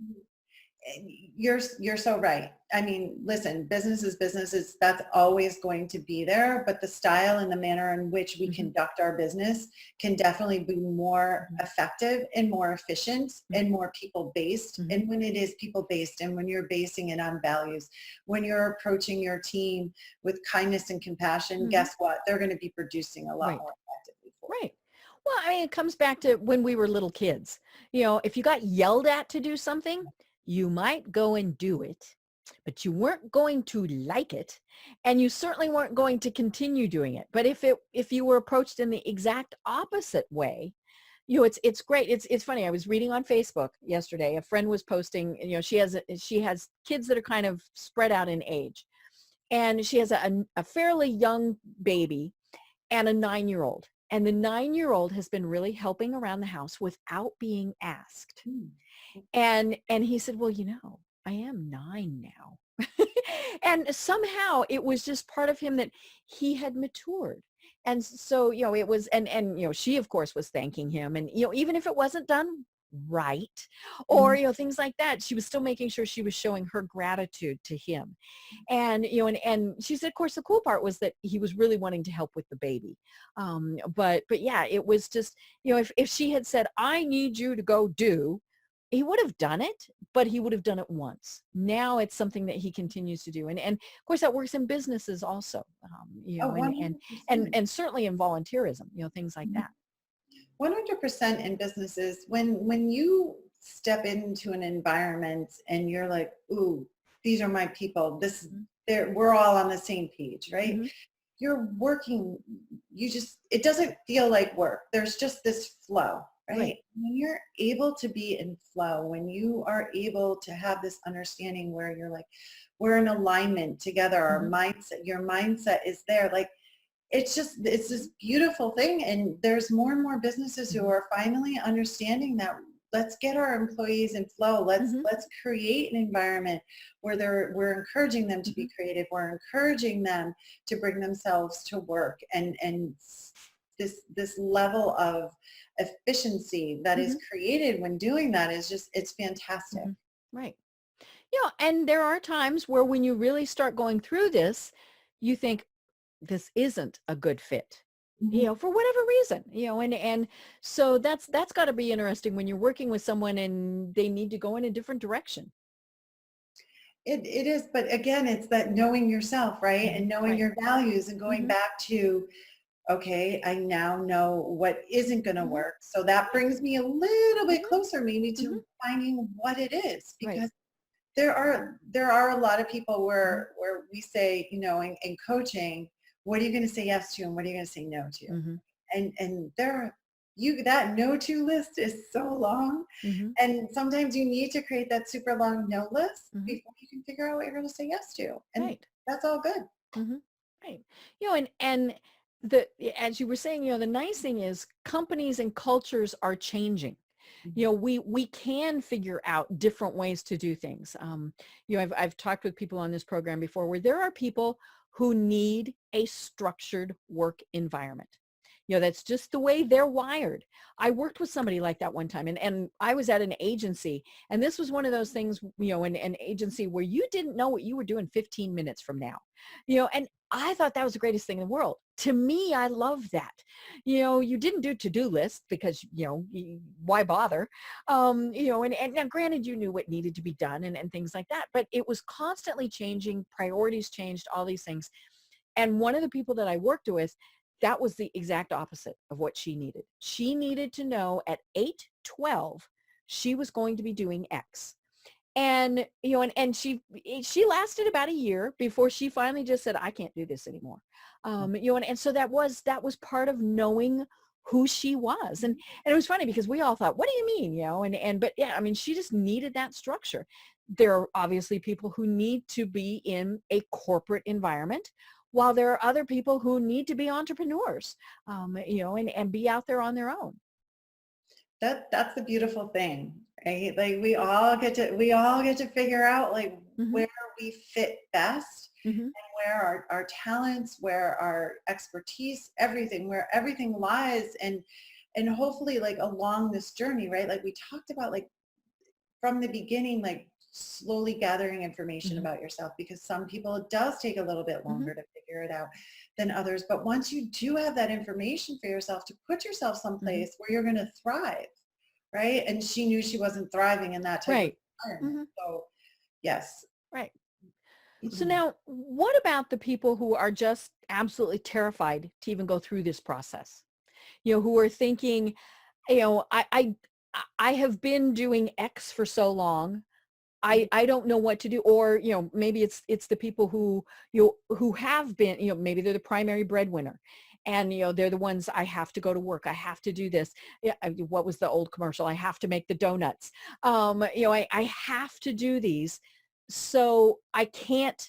You're so right. I mean, listen, business is business. That's always going to be there, but the style and the manner in which we
Mhm.
conduct our business can definitely be more
Mhm.
effective and more efficient
Mhm.
and more people-based.
Mhm.
And when it is people-based and when you're basing it on values, when you're approaching your team with kindness and compassion,
Mhm.
guess what? They're going to be producing a lot
Right.
more effectively for you.
Right. Well, I mean, it comes back to when we were little kids. If you got yelled at to do something, you might go and do it, but you weren't going to like it, and you certainly weren't going to continue doing it. But if you were approached in the exact opposite way, it's great. It's funny. I was reading on Facebook yesterday. A friend was posting. She has kids that are kind of spread out in age, and she has a fairly young baby and a 9-year-old. And the 9-year-old has been really helping around the house without being asked.
Hmm.
And he said, well, I am 9 now. And somehow it was just part of him that he had matured. And so, it was, and she of course was thanking him. And, even if it wasn't done right, or,
Mhm.
things like that, she was still making sure she was showing her gratitude to him. And she said, of course, the cool part was that he was really wanting to help with the baby. But yeah, it was just, if she had said, I need you to go do, he would have done it, but he would have done it once. Now it's something that he continues to do. And of course that works in businesses also,
Oh,
and certainly in volunteerism, things like
100%.
that.
100% in businesses, when you step into an environment and you're like, ooh, these are my people, we're all on the same page, right?
Mm-hmm.
You're working, it doesn't feel like work. There's just this flow, right?
Right.
When you're able to be in flow, when you are able to have this understanding where you're like, we're in alignment together,
Mm-hmm.
your mindset is there, like, it's this beautiful thing. And there's more and more businesses who
Mm-hmm.
are finally understanding that let's get our employees in flow. Let's
Mm-hmm.
create an environment where we're encouraging them to
Mm-hmm.
be creative. We're encouraging them to bring themselves to work, and this level of efficiency that is
Mm-hmm.
created when doing that is just, it's fantastic.
Mm-hmm. Right. And there are times where when you really start going through this, you think this isn't a good fit,
Mhm.
for whatever reason, and so that's got to be interesting when you're working with someone and they need to go in a different direction.
It is, but again, it's that knowing yourself, right?
Mm-hmm.
And knowing
Right.
your values and going
Mm-hmm.
back to, okay, I now know what isn't going to
Mm-hmm.
work. So that brings me a little bit
Mm-hmm.
closer maybe
Mm-hmm.
to finding what it is,
Right.
because there are a lot of people
Mm-hmm.
where we say, in coaching, what are you going to say yes to and what are you going to say no to?
Mm-hmm.
And that no to list is so long.
Mm-hmm.
And sometimes you need to create that super long no list
Mm-hmm.
before you can figure out what you're going to say yes to. And
Right.
that's all good.
Mm-hmm. Right. And as you were saying, the nice thing is companies and cultures are changing. We can figure out different ways to do things. I've talked with people on this program before where there are people who need a structured work environment. That's just the way they're wired. I worked with somebody like that one time, and I was at an agency, and this was one of those things, an agency where you didn't know what you were doing 15 minutes from now, and I thought that was the greatest thing in the world. To me, I love that. You didn't do to-do lists because, why bother? And now granted, you knew what needed to be done and things like that, but it was constantly changing, priorities changed, all these things. And one of the people that I worked with, that was the exact opposite of what she needed. She needed to know at 8:12, she was going to be doing X. And, and she lasted about a year before she finally just said, I can't do this anymore. And so that was part of knowing who she was. And it was funny because we all thought, what do you mean? But yeah, I mean, she just needed that structure. There are obviously people who need to be in a corporate environment, while there are other people who need to be entrepreneurs, and be out there on their own.
That's the beautiful thing, right? Like we all get to figure out like
Mm-hmm.
where we fit best,
Mm-hmm.
and where our talents, where our expertise, where everything lies, and hopefully like along this journey, right? Like we talked about, like from the beginning, like slowly gathering information
Mm-hmm.
about yourself, because some people it does take a little bit longer to figure it out than others. But once you do have that information for yourself, to put yourself someplace where you're going to thrive, right? And she knew she wasn't thriving in that type
Right.
of environment. So yes.
Right. So now, what about the people who are just absolutely terrified to even go through this process? Who are thinking, I have been doing X for so long. I don't know what to do. Or, maybe it's the people who have been, maybe they're the primary breadwinner, and, they're the ones, I have to go to work. I have to do this. Yeah. What was the old commercial? I have to make the donuts. I have to do these. So I can't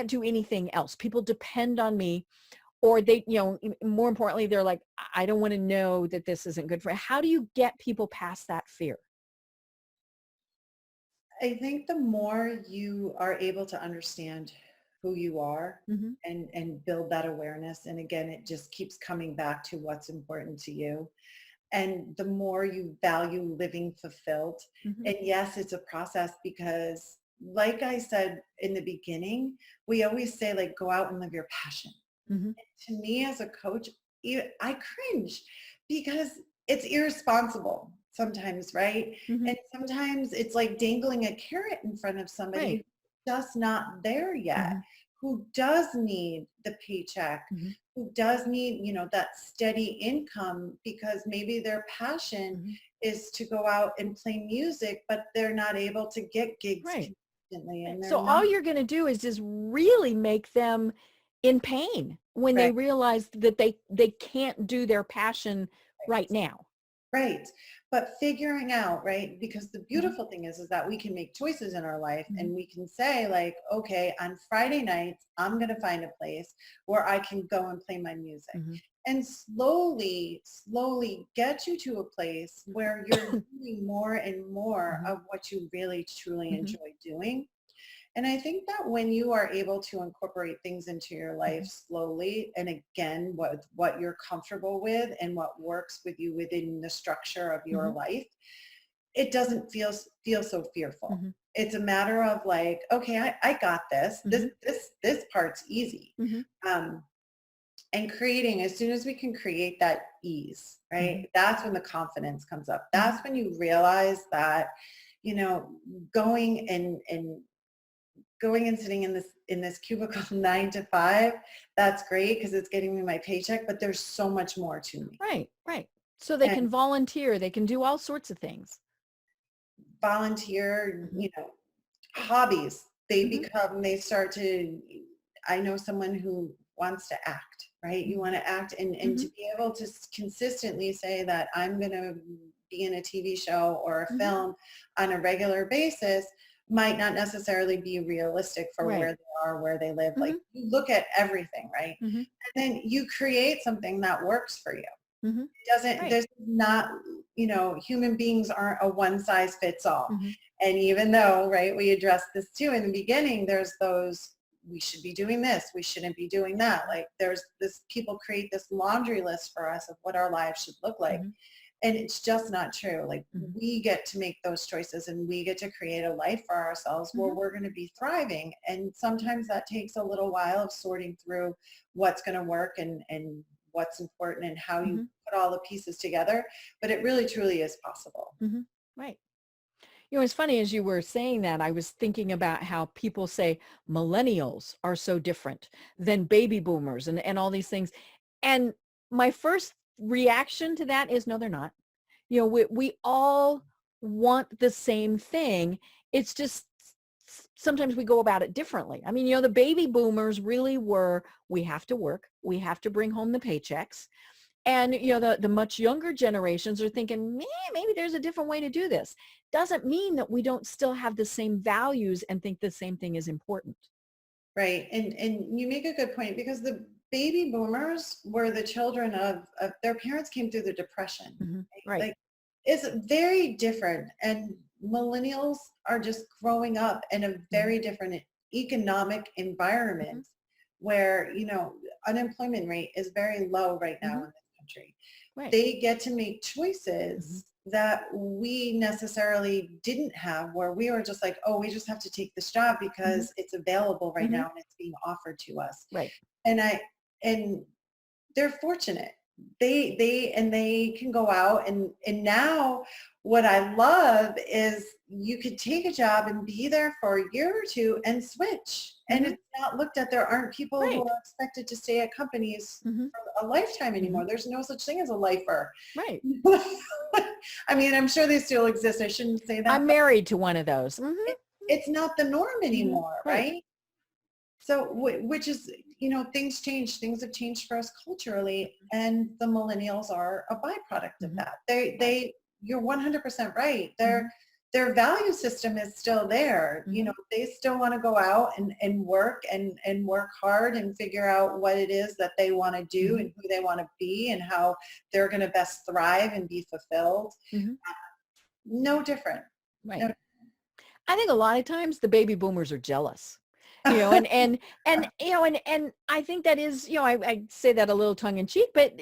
do anything else. People depend on me, or they, more importantly, they're like, I don't want to know that this isn't good for me. How do you get people past that fear?
I think the more you are able to understand who you are,
Mm-hmm.
and build that awareness, and again, it just keeps coming back to what's important to you. And the more you value living fulfilled,
Mm-hmm.
and yes, it's a process, because like I said in the beginning, we always say like, go out and live your passion.
Mm-hmm.
To me as a coach, I cringe because it's irresponsible sometimes, right?
Mm-hmm.
And sometimes it's like dangling a carrot in front of somebody
Right.
who's just not there yet,
Mm-hmm.
who does need the paycheck,
Mm-hmm.
who does need, that steady income, because maybe their passion
Mm-hmm.
is to go out and play music, but they're not able to get gigs
Right.
consistently, and they're
So all
not
you're going to do is just really make them in pain when they
right.
realize that they can't do their passion right now.
Right. But figuring out, right, because the
Mm-hmm.
beautiful thing is that we can make choices in our life,
Mm-hmm.
and we can say like, okay, on Friday nights, I'm going to find a place where I can go and play my music,
Mm-hmm.
and slowly get you to a place where you're doing more and more
Mm-hmm.
of what you really truly
Mm-hmm.
enjoy doing. And I think that when you are able to incorporate things into your life slowly, and again, what you're comfortable with and what works with you within the structure of your
Mm-hmm.
life, it doesn't feel so fearful.
Mm-hmm.
It's a matter of like, okay, I got this.
Mm-hmm.
This part's easy.
Mm-hmm.
And creating, as soon as we can create that ease, right?
Mm-hmm.
That's when the confidence comes up. That's when you realize that, going and sitting in this cubicle 9 to 5, that's great because it's getting me my paycheck, but there's so much more to me.
Right. So they can
And
volunteer, they can do all sorts of things.
volunteer,
Mm-hmm.
hobbies,
Mm-hmm.
they start to, I know someone who wants to act, right? You
Mm-hmm.
want to act, and
Mm-hmm.
to be able to consistently say that I'm going to be in a TV show or a
Mm-hmm.
film on a regular basis might not necessarily be realistic for where
Right.
they are, where they live.
Mm-hmm.
Like, you look at everything, right?
Mm-hmm.
And then you create something that works for you.
Mm-hmm.
It doesn't,
Right.
there's not, human beings aren't a one size fits all.
Mm-hmm.
And even though, right, we addressed this too in the beginning, there's those, we should be doing this, we shouldn't be doing that. Like, there's this, people create this laundry list for us of what our lives should look like.
Mm-hmm.
And it's just not true. Like,
Mm-hmm.
we get to make those choices, and we get to create a life for ourselves where
Mm-hmm.
we're going to be thriving. And sometimes that takes a little while of sorting through what's going to work, and what's important, and how you
Mm-hmm.
put all the pieces together. But it really, truly is possible.
Mm-hmm. Right. It's funny, as you were saying that, I was thinking about how people say millennials are so different than baby boomers and all these things. And my first reaction to that is, no, they're not. We all want the same thing. It's just sometimes we go about it differently. I mean, the baby boomers really were, we have to work, we have to bring home the paychecks. And, the much younger generations are thinking, maybe there's a different way to do this. Doesn't mean that we don't still have the same values and think the same thing is important.
Right. And you make a good point, because the baby boomers were the children of their parents came through the Depression.
Mm-hmm. Right.
Like, it's very different. And millennials are just growing up in a very different economic environment,
Mm-hmm.
where, unemployment rate is very low right now
Mm-hmm.
in this country.
Right.
They get to make choices
Mm-hmm.
that we necessarily didn't have, where we were just like, oh, we just have to take this job because it's available right
Mm-hmm.
now and it's being offered to us.
Right.
And they're fortunate. They can go out, and now what I love is you could take a job and be there for a year or two and switch. And
Mm-hmm.
it's not looked at. There aren't people
Right.
who are expected to stay at companies
Mm-hmm.
for a lifetime anymore.
Mm-hmm.
There's no such thing as a lifer.
Right.
I mean, I'm sure they still exist. I shouldn't say that.
I'm married to one of those. Mm-hmm.
It's not the norm anymore,
Right.
right? So, which is, things change. Things have changed for us culturally, and the millennials are a byproduct of that. You're 100% right. Their value system is still there.
Mm-hmm.
They still want to go out and work and work hard and figure out what it is that they want to do,
Mm-hmm.
and who they want to be, and how they're going to best thrive and be fulfilled.
Mm-hmm.
No different.
Right.
No.
I think a lot of times the baby boomers are jealous. And I think that is, I say that a little tongue in cheek, but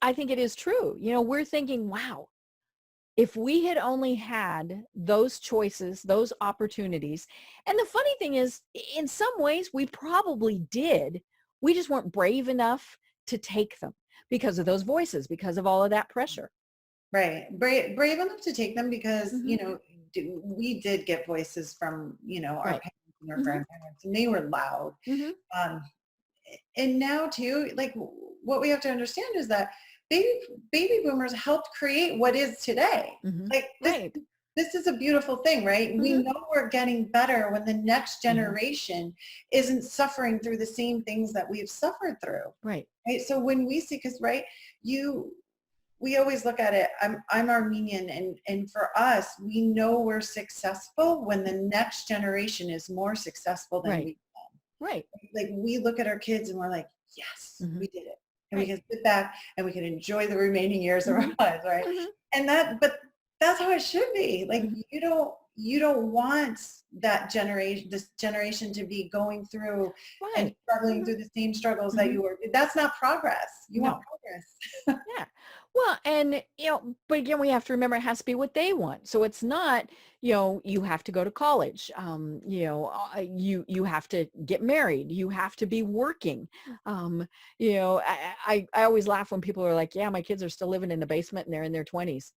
I think it is true. We're thinking, wow, if we had only had those choices, those opportunities. And the funny thing is, in some ways we probably did. We just weren't brave enough to take them because of those voices, because of all of that pressure.
Right. Brave enough to take them, because,
Mm-hmm.
We did get voices from, our
Right.
parents and our
Mm-hmm.
grandparents, and they were loud.
Mm-hmm.
And now too, like, what we have to understand is that baby boomers helped create what is today.
Mm-hmm.
Like,
Right.
this is a beautiful thing, right? We
Mm-hmm.
know we're getting better when the next generation isn't suffering through the same things that we've suffered through.
Right.
Right. So when we see, because we always look at it, I'm Armenian, and for us, we know we're successful when the next generation is more successful than
Right.
we've been.
Right.
Like, we look at our kids and we're like, yes,
Mm-hmm.
we did it. And
Right.
we can sit back and we can enjoy the remaining years of our lives, right?
Mm-hmm.
But that's how it should be. Like,
Mm-hmm.
you don't want this generation to be going through and
Right.
struggling
Mm-hmm.
through the same struggles that
Mm-hmm.
you were. That's not progress. You want
No.
progress.
Yeah. Well, and, but again, we have to remember it has to be what they want. So it's not, you have to go to college. You have to get married. You have to be working. I always laugh when people are like, yeah, my kids are still living in the basement and they're in their 20s.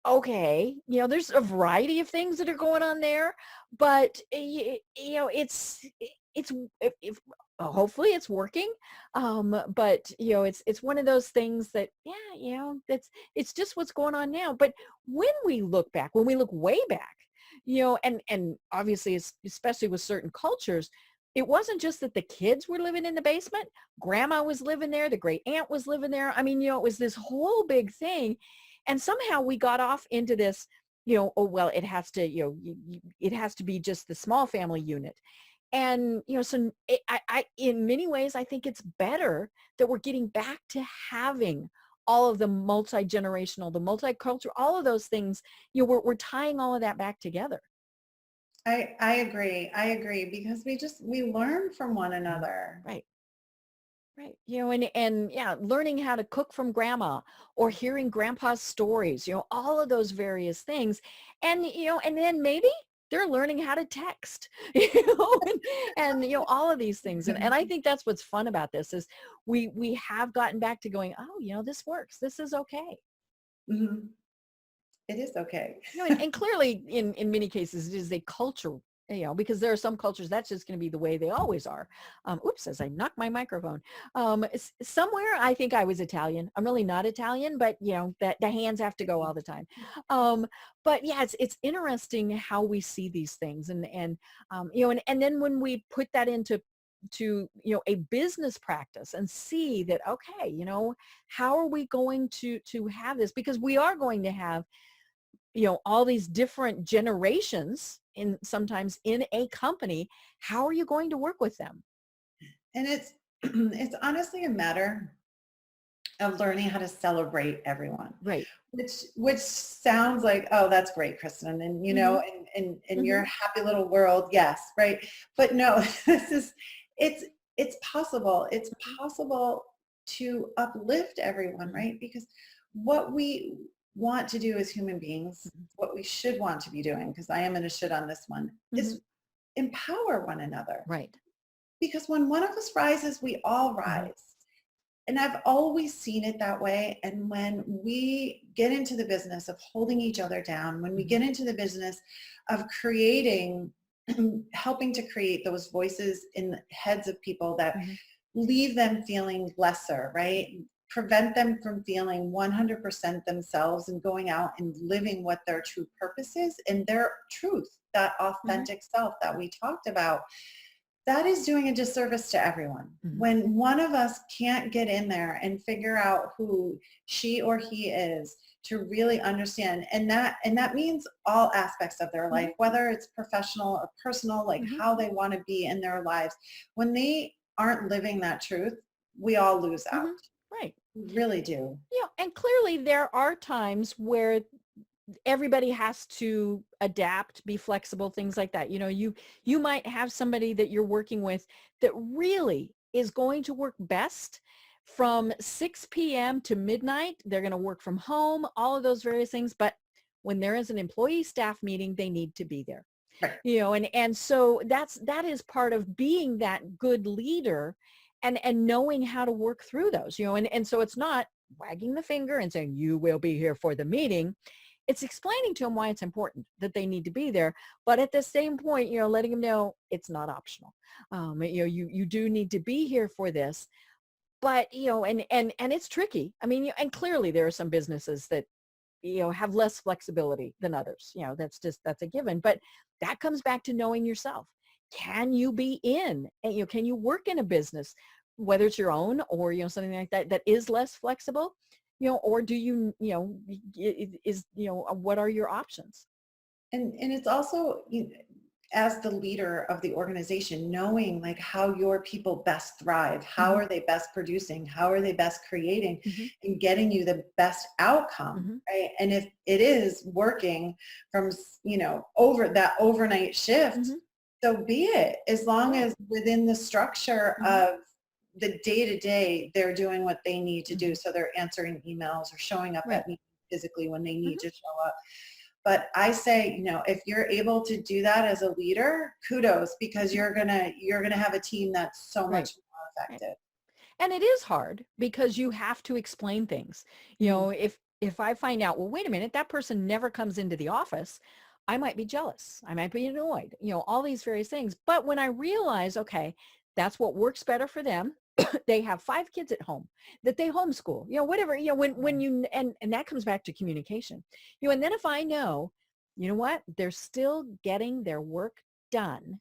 Okay. There's a variety of things that are going on there, but it's if hopefully it's working. But it's one of those things that, it's just what's going on now. But when we look way back, and obviously especially with certain cultures, it wasn't just that the kids were living in the basement. Grandma was living there. The great aunt was living there. I mean, it was this whole big thing. And somehow we got off into this, oh, well, it has to, it has to be just the small family unit. And, so in many ways, I think it's better that we're getting back to having all of the multi-generational, the multicultural, all of those things, we're tying all of that back together.
I agree because we learn from one another.
Right. Right. And yeah, learning how to cook from grandma or hearing grandpa's stories, all of those various things. And, and then maybe they're learning how to text, and all of these things. And I think that's what's fun about this is we have gotten back to going, oh, this works. This is okay.
Mm-hmm. It is okay.
And clearly in many cases it is a culture, because there are some cultures that's just going to be the way they always are. Oops, as I knocked my microphone. Somewhere I think I was Italian. I'm really not Italian, but that the hands have to go all the time. But yeah, it's interesting how we see these things, and then when we put that into a business practice and see that, okay, how are we going to have this, because we are going to have all these different generations sometimes in a company. How are you going to work with them?
And it's honestly a matter of learning how to celebrate everyone.
Right.
Which sounds like, oh, that's great, Kristin. And, in mm-hmm. your happy little world. Yes. Right. But no, it's possible. It's possible to uplift everyone, right? Because what we want to do as human beings, what we should want to be doing, because I am in a should on this one, is empower one another.
Right.
Because when one of us rises, we all rise. And I've always seen it that way. And when we get into the business of holding each other down, when we get into the business of helping to create those voices in the heads of people that leave them feeling lesser, right? Prevent them from feeling 100% themselves and going out and living what their true purpose is and their truth, that authentic self that we talked about. That is doing a disservice to everyone. When one of us can't get in there and figure out who she or he is to really understand, and that means all aspects of their life, whether it's professional or personal, like how they want to be in their lives. When they aren't living that truth, we all lose out.
Right.
We really do.
And clearly there are times where everybody has to adapt, be flexible, things like that. You might have somebody that you're working with that really is going to work best from 6 p.m. to midnight. They're going to work from home, all of those various things. But when there is an employee staff meeting, they need to be there. Right. And so that is part of being that good leader and knowing how to work through those, and so it's not wagging the finger and saying, you will be here for the meeting. It's explaining to them why it's important that they need to be there. But at the same point, letting them know it's not optional. You do need to be here for this. But, and it's tricky. I mean, and clearly there are some businesses that, have less flexibility than others. That's a given. But that comes back to knowing yourself. Can you be in, and, can you work in a business, whether it's your own or, something like that is less flexible? Or do you, what are your options?
And it's also, as the leader of the organization, knowing like how your people best thrive, how are they best producing, how are they best creating and getting you the best outcome, right? And if it is working from, over that overnight shift, so be it, as long as within the structure of the day-to-day, they're doing what they need to do. So they're answering emails or showing up at meetings physically when they need to show up. But I say, if you're able to do that as a leader, kudos, because you're gonna have a team that's so much more effective.
And it is hard because you have to explain things. If I find out, well, wait a minute, that person never comes into the office, I might be jealous. I might be annoyed, all these various things. But when I realize, okay, that's what works better for them. They have 5 kids at home that they homeschool, whatever, when you, and that comes back to communication, and then if I know, what, they're still getting their work done,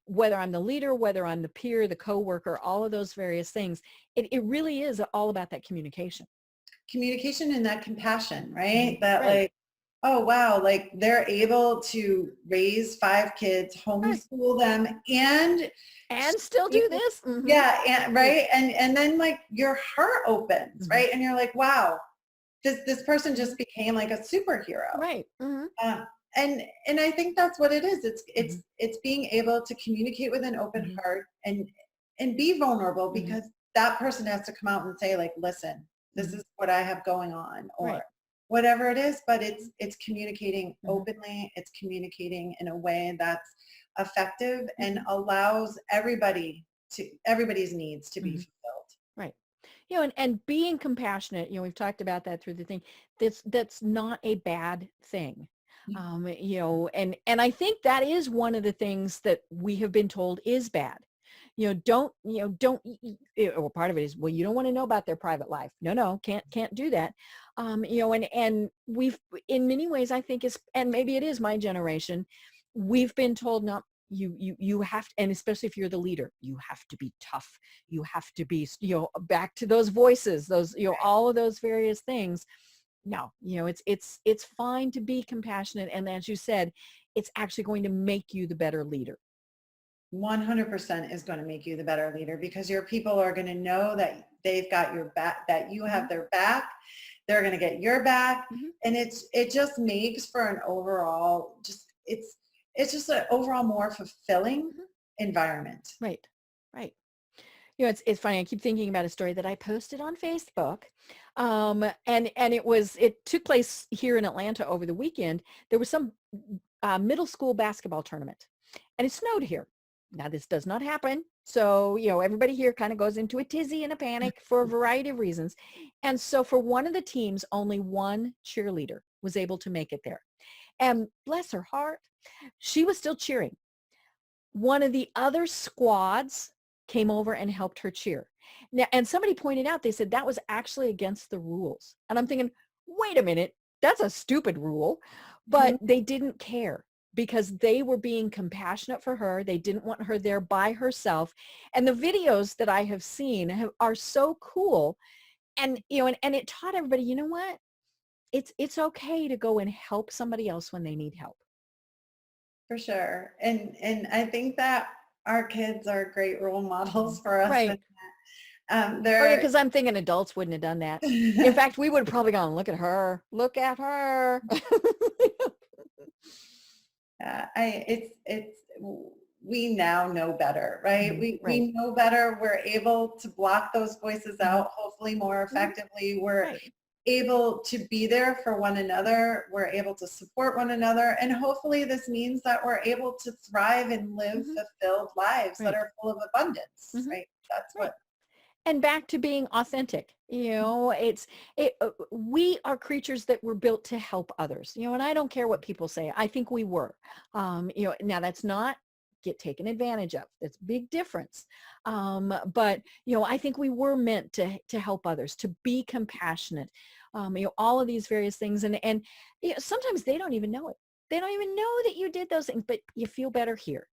whether I'm the leader, whether I'm the peer, the coworker, all of those various things, it really is all about that communication.
Communication and that compassion, right? That
Right.
like, oh wow, like they're able to raise 5 kids,
Right.
homeschool them, and
And still do this.
yeah, and right, and then like your heart opens, right, and you're like, wow, this person just became like a superhero.
Right.
Uh, and I think that's what it is.
Mhm.
It's being able to communicate with an open
Mhm.
heart and be vulnerable,
Mhm.
because that person has to come out and say like, listen, this
Mhm.
is what I have going on, or
Right.
whatever it is. But it's communicating
Mhm.
openly. It's communicating in a way that's effective and
Mhm.
allows everybody's needs to be
Mhm.
fulfilled.
Right. And being compassionate, we've talked about that through the thing. That's not a bad thing. And I think that is one of the things that we have been told is bad. Don't, or part of it is, well, you don't want to know about their private life. No, can't do that. And we've, in many ways, I think and maybe it is my generation, we've been told not, you have to, and especially if you're the leader, you have to be tough. You have to be, back to those voices, those, all of those various things. No, it's fine to be compassionate. And as you said, it's actually going to make you the better leader.
100% is going to make you the better leader, because your people are going to know that they've got your back, that you have their back. They're going to get your back.
Mhm.
And it just makes for an overall, it's just an overall more fulfilling
Mhm.
environment.
Right. Right. It's funny. I keep thinking about a story that I posted on Facebook. And it took place here in Atlanta over the weekend. There was some middle school basketball tournament, and it snowed here. Now, this does not happen. So, everybody here kind of goes into a tizzy and a panic for a variety of reasons. And so for one of the teams, only one cheerleader was able to make it there. And bless her heart, she was still cheering. One of the other squads came over and helped her cheer. Now, and somebody pointed out, they said that was actually against the rules. And I'm thinking, wait a minute, that's a stupid rule.
Mhm.
But they didn't care because they were being compassionate for her. They didn't want her there by herself. And the videos that I have seen are so cool. And, and it taught everybody, you know what? It's okay to go and help somebody else when they need help.
For sure. And I think that our kids are great role models for us.
Right. Oh yeah,
They're
because I'm thinking adults wouldn't have done that. In fact, we would have probably gone, look at her, look at her.
it's we now know better, right?
Right.
We know better. We're able to block those voices
Mhm.
out, hopefully more
Mhm.
effectively. We're
Right.
able to be there for one another. We're able to support one another. And hopefully this means that we're able to thrive and live
Mhm.
fulfilled lives that
Right.
are full of abundance,
Mhm.
right? That's
Right.
what.
And back to being authentic. We are creatures that were built to help others, and I don't care what people say. I think we were, now that's not get taken advantage of. That's a big difference. But, I think we were meant to help others, to be compassionate, all of these various things. And sometimes they don't even know it. They don't even know that you did those things, but you feel better here.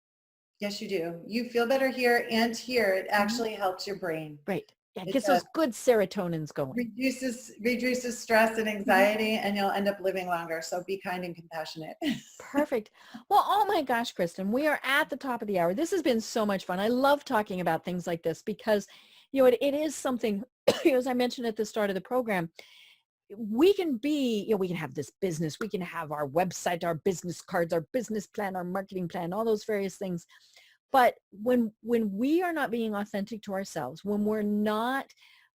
Yes, you do. You feel better here and here. It
Mhm.
actually helps your brain.
Right. Yeah, it
It
gets
does.
those good serotonins going.
Reduces stress and
Mhm.
anxiety, and you'll end up living longer. So be kind and compassionate.
Perfect. Well, oh my gosh, Kristen, we are at the top of the hour. This has been so much fun. I love talking about things like this because, it is something, as I mentioned at the start of the program, we can be, we can have this business, we can have our website, our business cards, our business plan, our marketing plan, all those various things. But when we are not being authentic to ourselves, when we're not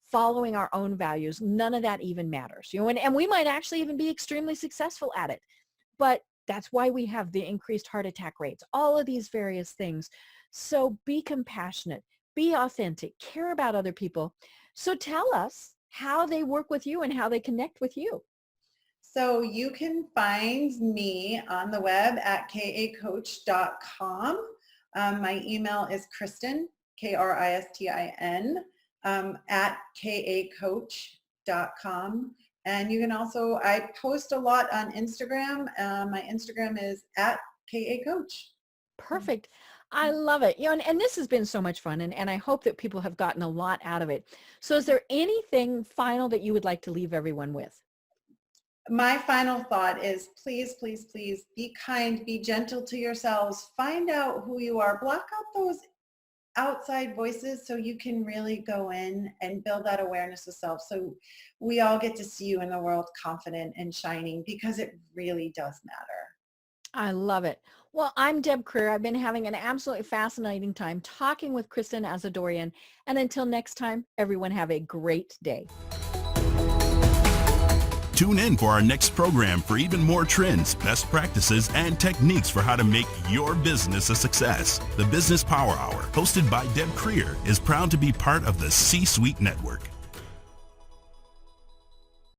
following our own values, none of that even matters. And we might actually even be extremely successful at it. But that's why we have the increased heart attack rates, all of these various things. So be compassionate, be authentic, care about other people. So tell us how they work with you and how they connect with you.
So you can find me on the web at kacoach.com. My email is Kristin, Kristin, at kacoach.com. And you can also, I post a lot on Instagram. My Instagram is at kacoach.
perfect. I love it. And this has been so much fun, and I hope that people have gotten a lot out of it. So is there anything final that you would like to leave everyone with?
My final thought is please, please, please be kind, be gentle to yourselves, find out who you are, block out those outside voices so you can really go in and build that awareness of self. So we all get to see you in the world confident and shining, because it really does matter.
I love it. Well, I'm Deb Creer. I've been having an absolutely fascinating time talking with Kristin Asadourian. And until next time, everyone have a great day.
Tune in for our next program for even more trends, best practices, and techniques for how to make your business a success. The Business Power Hour, hosted by Deb Creer, is proud to be part of the C-Suite Network.